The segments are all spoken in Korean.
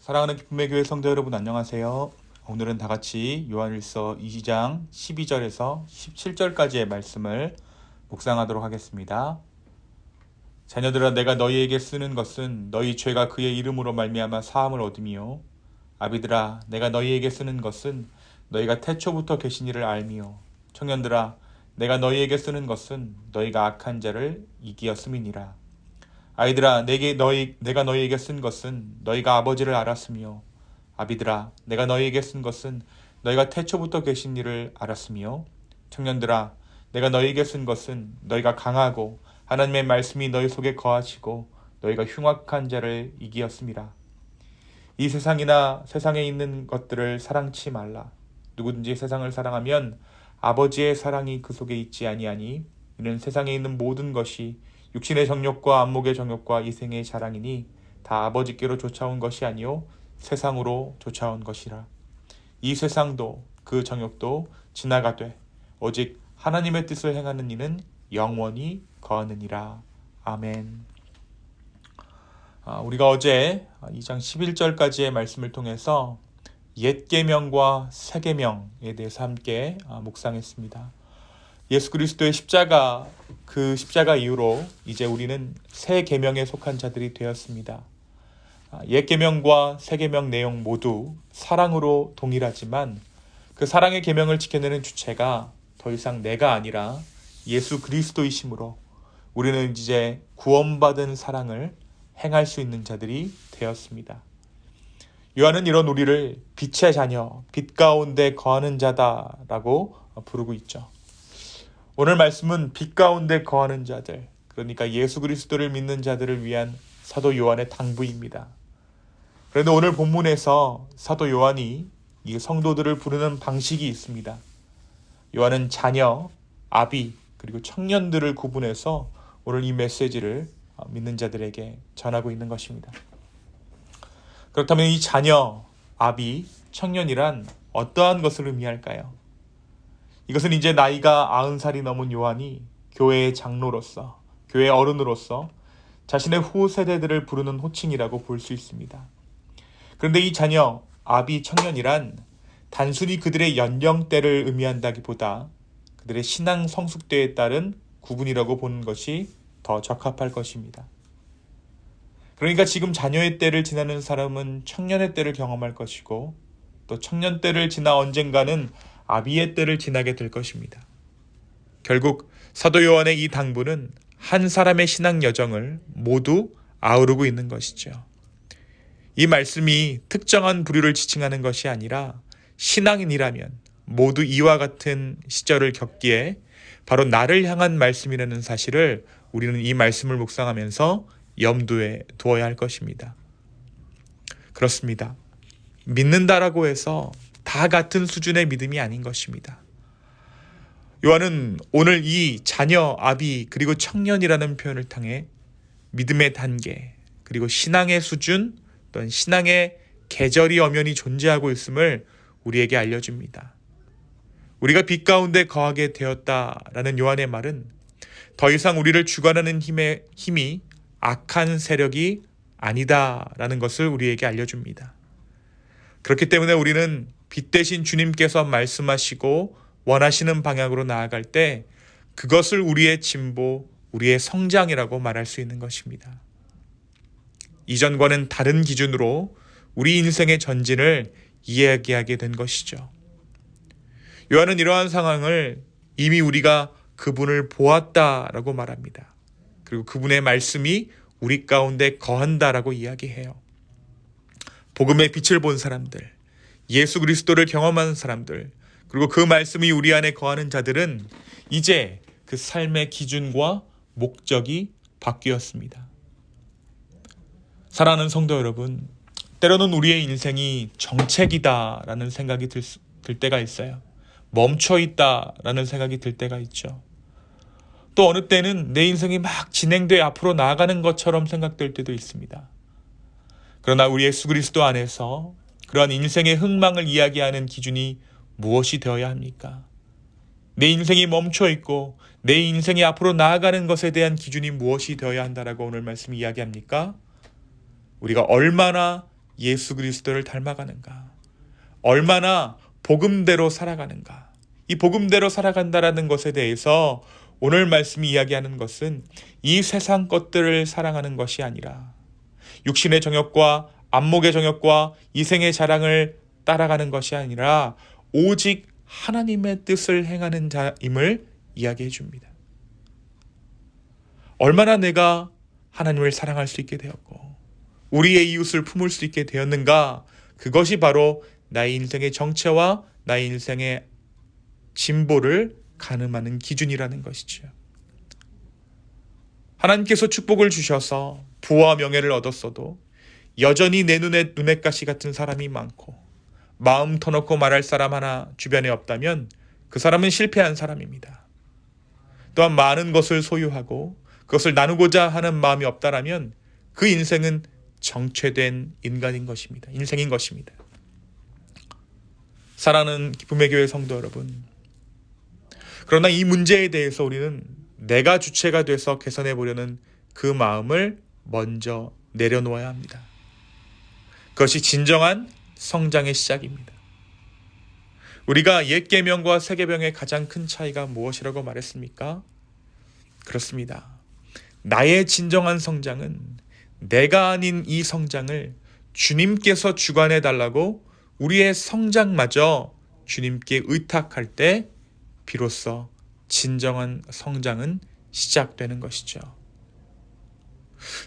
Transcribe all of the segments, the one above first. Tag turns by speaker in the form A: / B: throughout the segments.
A: 사랑하는 기쁨의 교회 성도 여러분 안녕하세요. 오늘은 다 같이 요한일서 2장 12절에서 17절까지의 말씀을 묵상하도록 하겠습니다. 자녀들아 내가 너희에게 쓰는 것은 너희 죄가 그의 이름으로 말미암아 사함을 얻음이요 아비들아 내가 너희에게 쓰는 것은 너희가 태초부터 계신 이를 알미요 청년들아 내가 너희에게 쓰는 것은 너희가 악한 자를 이기었음이니라. 아이들아 내가 너희에게 쓴 것은 너희가 아버지를 알았으며 아비들아 내가 너희에게 쓴 것은 너희가 태초부터 계신 이를 알았으며 청년들아 내가 너희에게 쓴 것은 너희가 강하고 하나님의 말씀이 너희 속에 거하시고 너희가 흉악한 자를 이기었음이라. 이 세상이나 세상에 있는 것들을 사랑치 말라. 누구든지 세상을 사랑하면 아버지의 사랑이 그 속에 있지 아니하니 이는 세상에 있는 모든 것이 육신의 정욕과 안목의 정욕과 이생의 자랑이니 다 아버지께로 쫓아온 것이 아니요 세상으로 쫓아온 것이라. 이 세상도 그 정욕도 지나가되 오직 하나님의 뜻을 행하는 이는 영원히 거하느니라. 아멘. 우리가 어제 2장 11절까지의 말씀을 통해서 옛 계명과 새 계명에 대해서 함께 묵상했습니다. 예수 그리스도의 십자가, 그 십자가 이후로 이제 우리는 새 계명에 속한 자들이 되었습니다. 옛 계명과 새 계명 내용 모두 사랑으로 동일하지만 그 사랑의 계명을 지켜내는 주체가 더 이상 내가 아니라 예수 그리스도이심으로 우리는 이제 구원받은 사랑을 행할 수 있는 자들이 되었습니다. 요한은 이런 우리를 빛의 자녀, 빛 가운데 거하는 자다라고 부르고 있죠. 오늘 말씀은 빛 가운데 거하는 자들, 그러니까 예수 그리스도를 믿는 자들을 위한 사도 요한의 당부입니다. 그런데 오늘 본문에서 사도 요한이 이 성도들을 부르는 방식이 있습니다. 요한은 자녀, 아비, 그리고 청년들을 구분해서 오늘 이 메시지를 믿는 자들에게 전하고 있는 것입니다. 그렇다면 이 자녀, 아비, 청년이란 어떠한 것을 의미할까요? 이것은 이제 나이가 90살이 넘은 요한이 교회의 장로로서, 교회의 어른으로서 자신의 후 세대들을 부르는 호칭이라고 볼 수 있습니다. 그런데 이 자녀, 아비, 청년이란 단순히 그들의 연령대를 의미한다기보다 그들의 신앙 성숙도에 따른 구분이라고 보는 것이 더 적합할 것입니다. 그러니까 지금 자녀의 때를 지나는 사람은 청년의 때를 경험할 것이고 또 청년 때를 지나 언젠가는 아비의 때를 지나게 될 것입니다. 결국 사도 요한의 이 당부는 한 사람의 신앙 여정을 모두 아우르고 있는 것이죠. 이 말씀이 특정한 부류를 지칭하는 것이 아니라 신앙인이라면 모두 이와 같은 시절을 겪기에 바로 나를 향한 말씀이라는 사실을 우리는 이 말씀을 묵상하면서 염두에 두어야 할 것입니다. 그렇습니다. 믿는다라고 해서 다 같은 수준의 믿음이 아닌 것입니다. 요한은 오늘 이 자녀, 아비, 그리고 청년이라는 표현을 통해 믿음의 단계, 그리고 신앙의 수준, 또는 신앙의 계절이 엄연히 존재하고 있음을 우리에게 알려줍니다. 우리가 빛 가운데 거하게 되었다라는 요한의 말은 더 이상 우리를 주관하는 힘이 악한 세력이 아니다라는 것을 우리에게 알려줍니다. 그렇기 때문에 우리는 빛 대신 주님께서 말씀하시고 원하시는 방향으로 나아갈 때 그것을 우리의 진보, 우리의 성장이라고 말할 수 있는 것입니다. 이전과는 다른 기준으로 우리 인생의 전진을 이야기하게 된 것이죠. 요한은 이러한 상황을 이미 우리가 그분을 보았다라고 말합니다. 그리고 그분의 말씀이 우리 가운데 거한다라고 이야기해요. 복음의 빛을 본 사람들, 예수 그리스도를 경험한 사람들, 그리고 그 말씀이 우리 안에 거하는 자들은 이제 그 삶의 기준과 목적이 바뀌었습니다. 사랑하는 성도 여러분, 때로는 우리의 인생이 정책이다라는 생각이 들 때가 있어요. 멈춰있다라는 생각이 들 때가 있죠. 또 어느 때는 내 인생이 막 진행돼 앞으로 나아가는 것처럼 생각될 때도 있습니다. 그러나 우리 예수 그리스도 안에서 그러한 인생의 흥망을 이야기하는 기준이 무엇이 되어야 합니까? 내 인생이 멈춰있고 내 인생이 앞으로 나아가는 것에 대한 기준이 무엇이 되어야 한다라고 오늘 말씀 이야기합니까? 우리가 얼마나 예수 그리스도를 닮아가는가? 얼마나 복음대로 살아가는가? 이 복음대로 살아간다라는 것에 대해서 오늘 말씀이 이야기하는 것은 이 세상 것들을 사랑하는 것이 아니라 육신의 정욕과 안목의 정욕과 이생의 자랑을 따라가는 것이 아니라 오직 하나님의 뜻을 행하는 자임을 이야기해 줍니다. 얼마나 내가 하나님을 사랑할 수 있게 되었고 우리의 이웃을 품을 수 있게 되었는가? 그것이 바로 나의 인생의 정체와 나의 인생의 진보를 가늠하는 기준이라는 것이죠. 하나님께서 축복을 주셔서 부와 명예를 얻었어도 여전히 내 눈에 눈엣가시 같은 사람이 많고 마음 터놓고 말할 사람 하나 주변에 없다면 그 사람은 실패한 사람입니다. 또한 많은 것을 소유하고 그것을 나누고자 하는 마음이 없다라면 그 인생은 정체된 인간인 것입니다. 인생인 것입니다. 사랑하는 기쁨의 교회 성도 여러분, 그러나 이 문제에 대해서 우리는 내가 주체가 돼서 개선해 보려는 그 마음을 먼저 내려놓아야 합니다. 그것이 진정한 성장의 시작입니다. 우리가 옛 계명과 새 계명의 가장 큰 차이가 무엇이라고 말했습니까? 그렇습니다. 나의 진정한 성장은 내가 아닌 이 성장을 주님께서 주관해 달라고 우리의 성장마저 주님께 의탁할 때 비로소 진정한 성장은 시작되는 것이죠.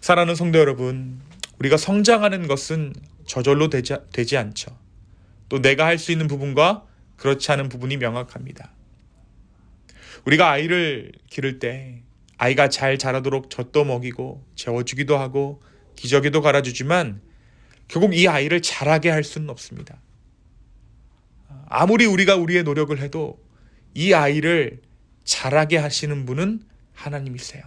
A: 사랑하는 성도 여러분, 우리가 성장하는 것은 저절로 되지 않죠. 또 내가 할 수 있는 부분과 그렇지 않은 부분이 명확합니다. 우리가 아이를 기를 때 아이가 잘 자라도록 젖도 먹이고 재워주기도 하고 기저귀도 갈아주지만 결국 이 아이를 자라게 할 수는 없습니다. 아무리 우리가 우리의 노력을 해도 이 아이를 자라게 하시는 분은 하나님이세요.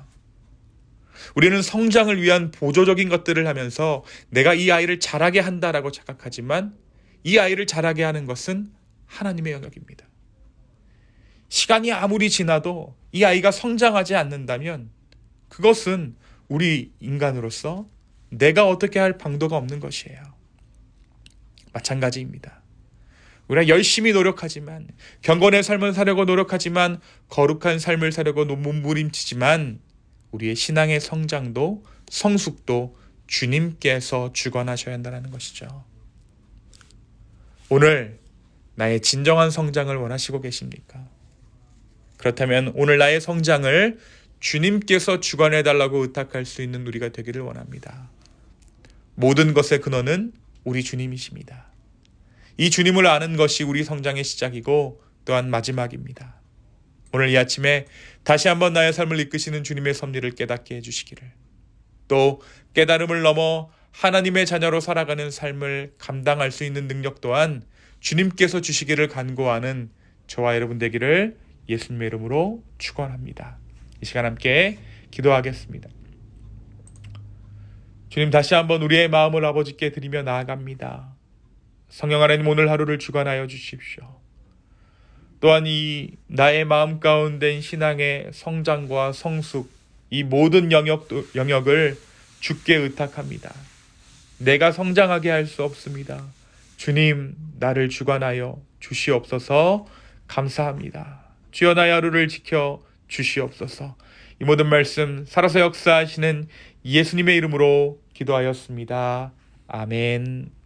A: 우리는 성장을 위한 보조적인 것들을 하면서 내가 이 아이를 자라게 한다라고 착각하지만 이 아이를 자라게 하는 것은 하나님의 영역입니다. 시간이 아무리 지나도 이 아이가 성장하지 않는다면 그것은 우리 인간으로서 내가 어떻게 할 방도가 없는 것이에요. 마찬가지입니다. 우리가 열심히 노력하지만 경건의 삶을 사려고 노력하지만 거룩한 삶을 사려고 몸부림치지만 우리의 신앙의 성장도 성숙도 주님께서 주관하셔야 한다는 것이죠. 오늘 나의 진정한 성장을 원하시고 계십니까? 그렇다면 오늘 나의 성장을 주님께서 주관해달라고 의탁할 수 있는 우리가 되기를 원합니다. 모든 것의 근원은 우리 주님이십니다. 이 주님을 아는 것이 우리 성장의 시작이고 또한 마지막입니다. 오늘 이 아침에 다시 한번 나의 삶을 이끄시는 주님의 섭리를 깨닫게 해주시기를, 또 깨달음을 넘어 하나님의 자녀로 살아가는 삶을 감당할 수 있는 능력 또한 주님께서 주시기를 간구하는 저와 여러분 되기를 예수님의 이름으로 축원합니다. 이 시간 함께 기도하겠습니다. 주님, 다시 한번 우리의 마음을 아버지께 드리며 나아갑니다. 성령 하나님, 오늘 하루를 주관하여 주십시오. 또한 이 나의 마음 가운데 신앙의 성장과 성숙, 이 모든 영역을 주께 의탁합니다. 내가 성장하게 할 수 없습니다. 주님, 나를 주관하여 주시옵소서. 감사합니다. 주여, 나의 하루를 지켜 주시옵소서. 이 모든 말씀 살아서 역사하시는 예수님의 이름으로 기도하였습니다. 아멘.